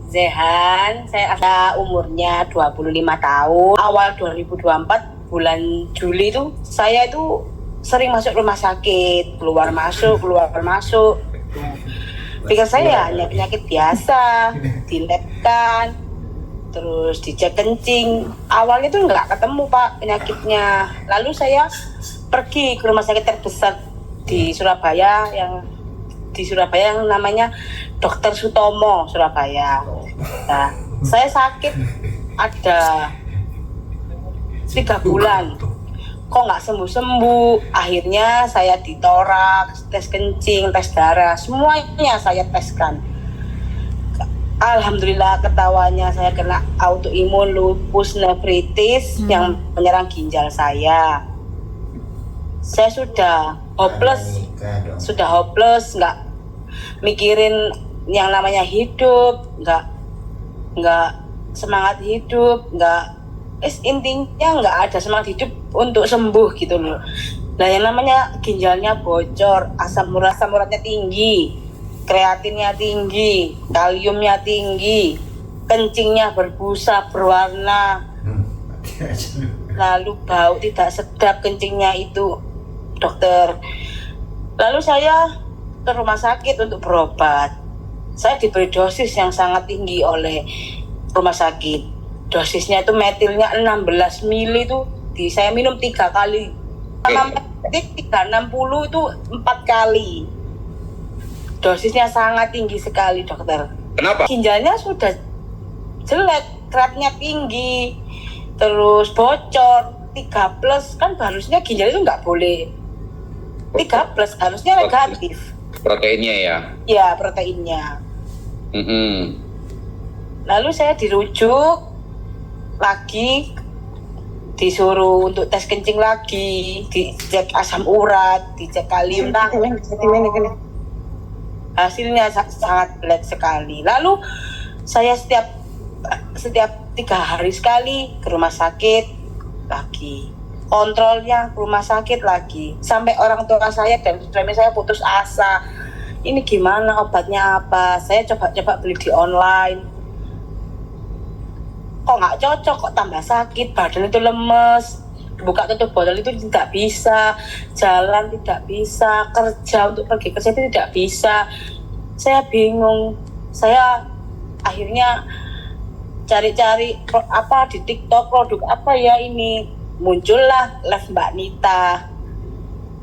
Zehan, saya ada umurnya 25 tahun. Awal 2024 bulan Juli itu saya itu sering masuk rumah sakit, keluar masuk. Pikir saya hanya penyakit biasa, dilebkan, terus dicek kencing. Awalnya tuh nggak ketemu Pak penyakitnya. Lalu saya pergi ke rumah sakit terbesar di Surabaya yang namanya Dr. Sutomo Surabaya. Nah, saya sakit ada 3 bulan. Kok nggak sembuh-sembuh? Akhirnya saya ditoraks, tes kencing, tes darah, semuanya saya teskan. Alhamdulillah ketawanya saya kena autoimun lupus nefritis yang menyerang ginjal saya. Saya sudah hopeless, nggak mikirin yang namanya hidup, nggak semangat hidup, intinya nggak ada semangat hidup untuk sembuh gitu loh. Nah yang namanya ginjalnya bocor, asam uratnya tinggi, kreatinnya tinggi, kaliumnya tinggi, kencingnya berbusa berwarna, lalu bau tidak sedap kencingnya itu dokter. Lalu saya ke rumah sakit untuk berobat. Saya diberi dosis yang sangat tinggi oleh rumah sakit. Dosisnya itu metilnya 16 mili itu saya minum 3 kali. Sama metil 360 itu 4 kali. Dosisnya sangat tinggi sekali dokter. Kenapa? Ginjalnya sudah jelek, kreatinnya tinggi, terus bocor 3+, kan harusnya ginjal itu nggak boleh 3+, harusnya negatif. Proteinnya ya? Ya, proteinnya. Lalu saya dirujuk lagi, disuruh untuk tes kencing lagi, dicek asam urat, dicek kalium. Hasilnya sangat jelek sekali. Lalu saya setiap 3 hari sekali ke rumah sakit lagi. Kontrolnya ke rumah sakit lagi. Sampai orang tua saya dan suami saya putus asa. Ini gimana, obatnya apa? Saya coba beli di online. Kok nggak cocok, kok tambah sakit, badan itu lemes. Buka tutup botol itu tidak bisa, jalan tidak bisa, kerja untuk pergi kerja itu tidak bisa. Saya bingung. Saya akhirnya cari-cari apa di TikTok, produk apa ya ini. Muncullah live Mbak Nita.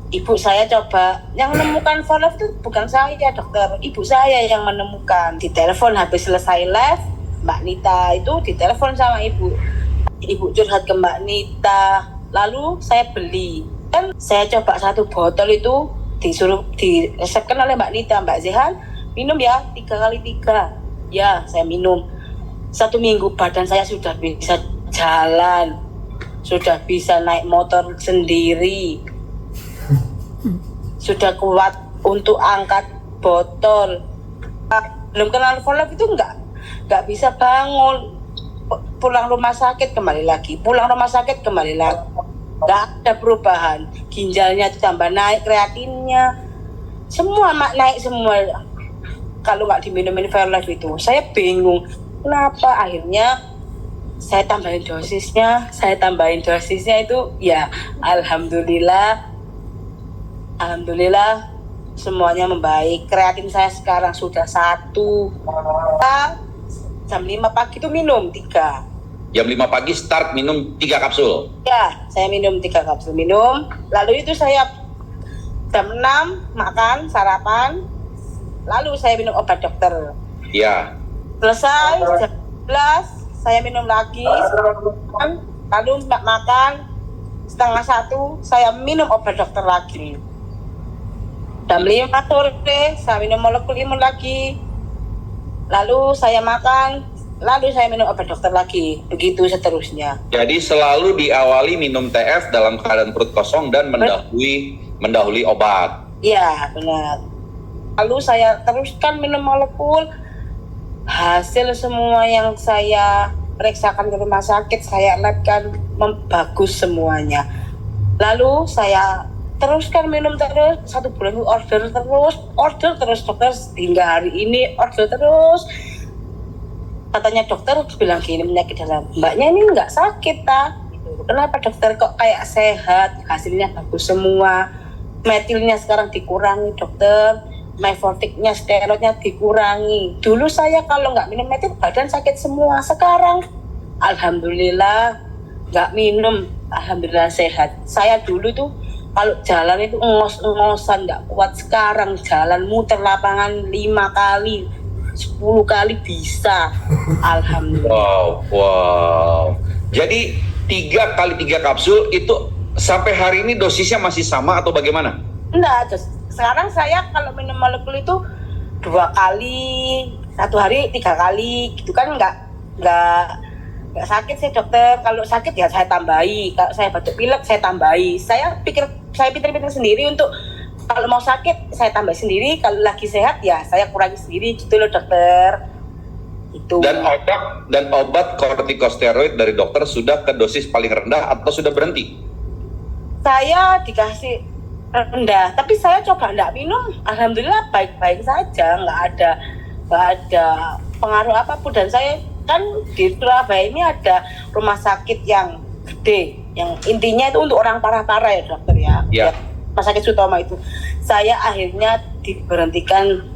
Ibu saya coba, yang menemukan for life itu bukan saya dokter, ibu saya yang menemukan. Ditelepon habis selesai live, Mbak Nita itu ditelepon sama ibu curhat ke Mbak Nita. Lalu saya beli, dan saya coba 1 botol itu diresepkan oleh Mbak Nita, Mbak Zehan minum ya 3 kali 3. Ya saya minum. 1 minggu badan saya sudah bisa jalan, sudah bisa naik motor sendiri, sudah kuat untuk angkat botol. Belum kenal Volef itu nggak bisa bangun, pulang rumah sakit kembali lagi, nggak ada perubahan. Ginjalnya tambah naik, kreatinnya semua naik semua. Kalau nggak diminumin Volef itu, saya bingung kenapa. Akhirnya saya tambahin dosisnya itu ya alhamdulillah semuanya membaik. Kreatin saya sekarang sudah 1. Jam 5 pagi itu minum 3. Jam 5 pagi start minum 3 kapsul? Ya, saya minum 3 kapsul minum. Lalu itu saya jam 6 makan, sarapan. Lalu saya minum obat dokter. Ya. Selesai jam 11 saya minum lagi, lalu makan 12:30 saya minum obat dokter lagi. Jam 5 sore saya minum molekul imun lagi, lalu saya makan, lalu saya minum obat dokter lagi, begitu seterusnya. Jadi selalu diawali minum TF dalam keadaan perut kosong dan mendahului obat. Iya benar. Lalu saya teruskan minum molekul. Hasil semua yang saya periksakan ke rumah sakit, saya labkan bagus semuanya. Lalu saya teruskan minum terus 1 bulan, order terus dokter, hingga hari ini order terus. katanya dokter bilang gini, penyakit dalam. Mbaknya ini nggak sakit gitu. Kenapa dokter kok kayak sehat, hasilnya bagus semua, metilnya sekarang dikurangi dokter, mefortiknya, steroidnya dikurangi. Dulu saya kalau nggak minum metil badan sakit semua, sekarang alhamdulillah nggak minum, alhamdulillah sehat. Saya dulu tuh kalau jalan itu ngos-ngosan, nggak kuat. Sekarang jalan muter lapangan 5 kali, 10 kali bisa. Alhamdulillah. Wow. Jadi 3 kali 3 kapsul itu sampai hari ini dosisnya masih sama atau bagaimana? Enggak, sekarang saya kalau minum molekul itu 2 kali, 1 hari 3 kali, gitu kan nggak sakit sih dokter. Kalau sakit ya saya tambahi, kalau saya batuk pilek saya tambahi. Saya pinter-pinter sendiri untuk kalau mau sakit saya tambah sendiri, kalau lagi sehat ya saya kurangi sendiri gitu loh dokter. Itu. Dan obat kortikosteroid dari dokter sudah ke dosis paling rendah atau sudah berhenti? Saya dikasih rendah, tapi saya coba enggak minum, alhamdulillah baik-baik saja, nggak ada pengaruh apapun. Dan saya kan di Surabaya ini ada rumah sakit yang gede, yang intinya itu untuk orang parah-parah ya dokter ya. Ya. Rumah sakit Sutomo itu. Saya akhirnya diberhentikan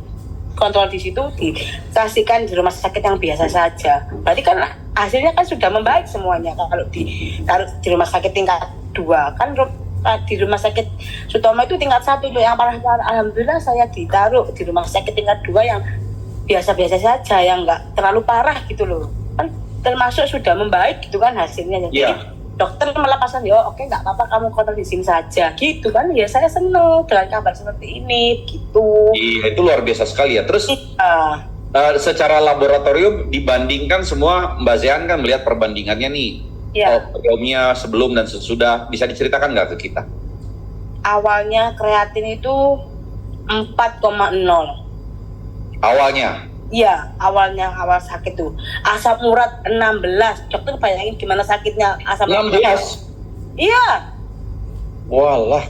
kontrol di situ, dikasihkan di rumah sakit yang biasa saja. Berarti kan hasilnya kan sudah membaik semuanya. Kalau di rumah sakit tingkat 2 kan di rumah sakit Sutomo itu tingkat 1 tuh yang parah-parah. Alhamdulillah saya ditaruh di rumah sakit tingkat 2 yang biasa-biasa saja, yang nggak terlalu parah gitu loh. Kan termasuk sudah membaik gitu kan hasilnya. Jadi dokter melepaskan, ya oke nggak apa-apa kamu kontrol di sini saja gitu kan. Ya saya seneng dengan kabar seperti ini gitu. Iya, itu luar biasa sekali ya. Terus secara laboratorium dibandingkan semua, Mbak Zehan kan melihat perbandingannya nih. Periodnya sebelum dan sesudah, bisa diceritakan nggak ke kita? Awalnya kreatin itu 4,0. Awalnya? Iya, awal sakit tuh. Asam urat 16. Dokter bayangin gimana sakitnya asam urat 16? Iya. Walah.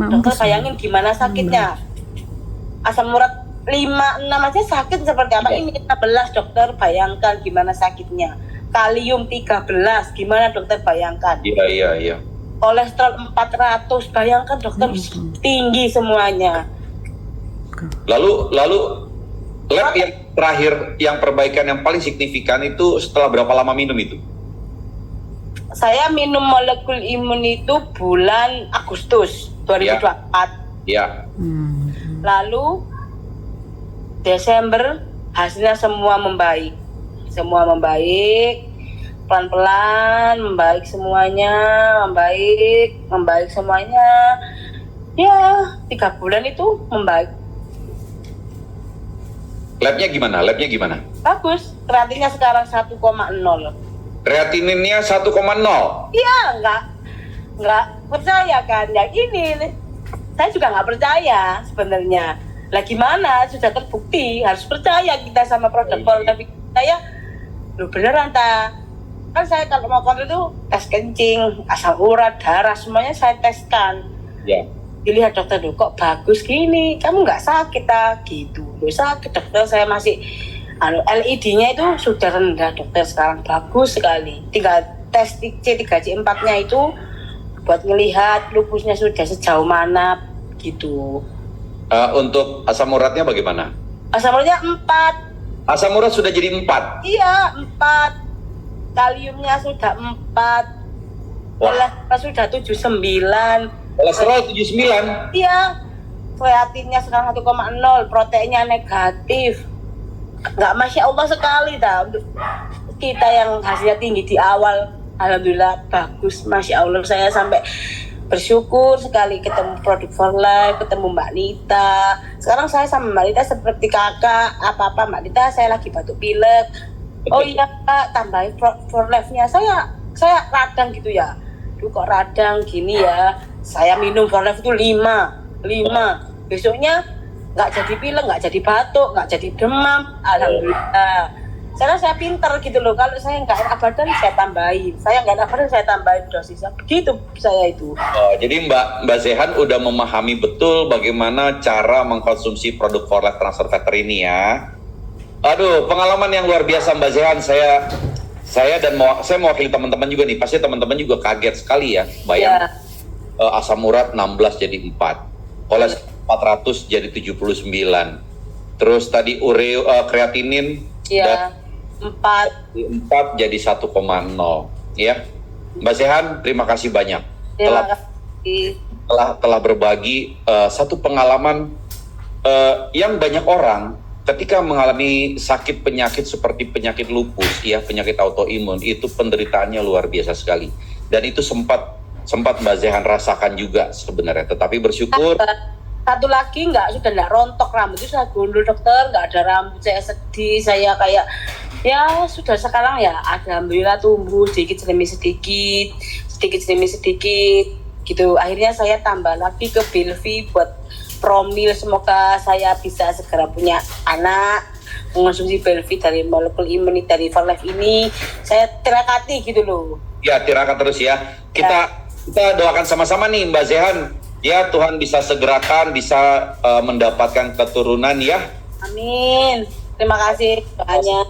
Dokter bayangin gimana sakitnya. Asam urat 5-6 aja sakit seperti apa. Ini 16 dokter, bayangkan gimana sakitnya. Kalium 13, gimana dokter bayangkan. Iya. Kolesterol 400, bayangkan dokter, tinggi semuanya. Lalu lab yang terakhir, yang perbaikan yang paling signifikan itu setelah berapa lama minum itu? Saya minum molekul imun itu bulan Agustus 2024. Ya. Lalu Desember hasilnya semua membaik. Pelan-pelan membaik semuanya, membaik semuanya. Ya, 3 bulan itu membaik. Labnya gimana? Bagus, kreatinnya sekarang 1,0. Kreatininnya 1,0? Iya, nggak percaya kan? Ya ini, saya juga nggak percaya sebenarnya. Lah gimana? Sudah terbukti, harus percaya kita sama produk tapi saya, lu beneran kan saya kalau mau kontrol itu tes kencing, asam urat, darah, semuanya saya teskan. Ya. Dilihat dokter, kok bagus gini, kamu nggak sakit gitu. Loh sakit dokter, saya masih LED-nya itu sudah rendah dokter, sekarang bagus sekali. Tinggal tes C3C4-nya itu buat ngelihat lupusnya sudah sejauh mana gitu. Untuk asam uratnya bagaimana? Asam uratnya 4. Asam urat sudah jadi 4? Iya, 4. Kaliumnya sudah 4. Kolesterol sudah 79. Kolesterol 79? Iya. Kreatinnya sekarang 1,0, proteinnya negatif. Nggak Masya Allah sekali untuk kita yang hasilnya tinggi di awal. Alhamdulillah bagus, Masya Allah. Saya sampai bersyukur sekali ketemu Produk for Life, ketemu Mbak Nita. Sekarang saya sama Mbak Nita seperti kakak, apa-apa Mbak Nita saya lagi batuk pilek. Oh iya Kak, tambahin for Life-nya. Saya radang gitu ya. Duh kok radang gini ya. Saya minum for Life itu 5. Besoknya nggak jadi pilek, nggak jadi batuk, nggak jadi demam. Alhamdulillah. Saya pinter gitu loh. Kalau saya nggak enak badan saya tambahin. Saya nggak enak badan saya tambahin dosisnya. Begitu saya itu. Jadi Mbak Zehan udah memahami betul bagaimana cara mengkonsumsi produk For Life Transfer Factor ini ya. Aduh, pengalaman yang luar biasa Mbak Zehan. Saya mewakili teman-teman juga nih. Pasti teman-teman juga kaget sekali ya. Bayang asam urat 16 jadi 4. Kolesterol 400 jadi 79. Terus tadi kreatinin Iya. 4 jadi 1,0 ya. Mbak Zehan, terima kasih banyak telah berbagi satu pengalaman yang banyak orang ketika mengalami sakit penyakit seperti penyakit lupus ya, penyakit autoimun, itu penderitaannya luar biasa sekali. Dan itu sempat Mbak Zehan rasakan juga sebenarnya, tetapi bersyukur. Satu lagi sudah nggak rontok rambut, itu saya gundul dokter, nggak ada rambut, saya sedih, saya kayak ya sudah sekarang ya alhamdulillah tumbuh sedikit demi sedikit gitu. Akhirnya saya tambah lagi ke Bilvi buat promil, semoga saya bisa segera punya anak, mengonsumsi Bilvi dari molekul imuni dari Verlife ini. Saya tirakati gitu loh. Ya, tirakat terus ya. Kita doakan sama-sama nih Mbak Zehan. Ya, Tuhan bisa segerakan, bisa mendapatkan keturunan ya. Amin. Terima kasih banyak.